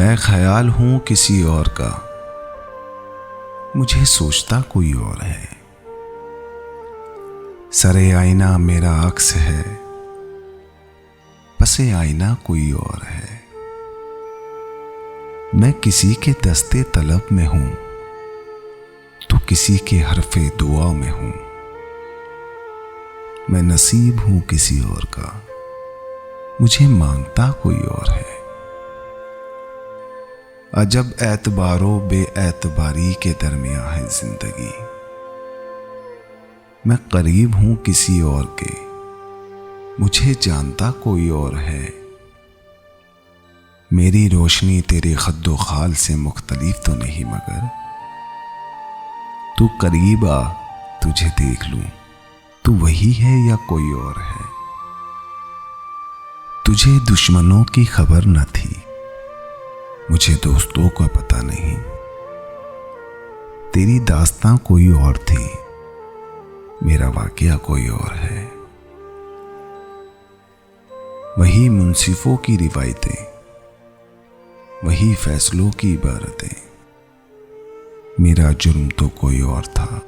मैं ख्याल हूं किसी और का, मुझे सोचता कोई और है। सरे आईना मेरा अक्स है, पसे आईना कोई और है। मैं किसी के दस्ते तलब में हूं, तो किसी के हरफे दुआ में हूं। मैं नसीब हूं किसी और का, मुझे मांगता कोई और है। अजब एतबारो बेएतबारी के दरमियां है जिंदगी। मैं करीब हूं किसी और के, मुझे जानता कोई और है। मेरी रोशनी तेरे खद्दो खाल से मुख्तलिफ तो नहीं, मगर तू करीब आ, तुझे देख लूं, तू वही है या कोई और है। तुझे दुश्मनों की खबर न थी, मुझे दोस्तों का पता नहीं। तेरी दास्तां कोई और थी, मेरा वाकया कोई और है। वही मुंसिफों की रिवायतें, वही फैसलों की इबारतें। मेरा जुर्म तो कोई और था,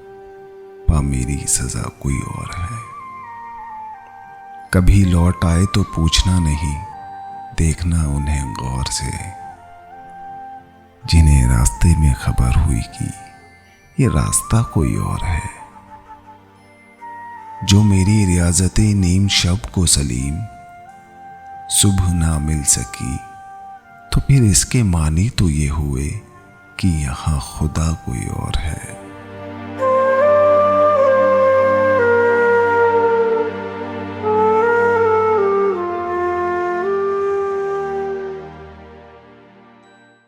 पा मेरी सजा कोई और है। कभी लौट आए तो पूछना नहीं, देखना उन्हें गौर से, जिन्हें रास्ते में खबर हुई कि ये रास्ता कोई और है। जो मेरी रियाजतें नीम शब को सलीम सुबह ना मिल सकी, तो फिर इसके मानी तो ये हुए कि यहां खुदा कोई और है।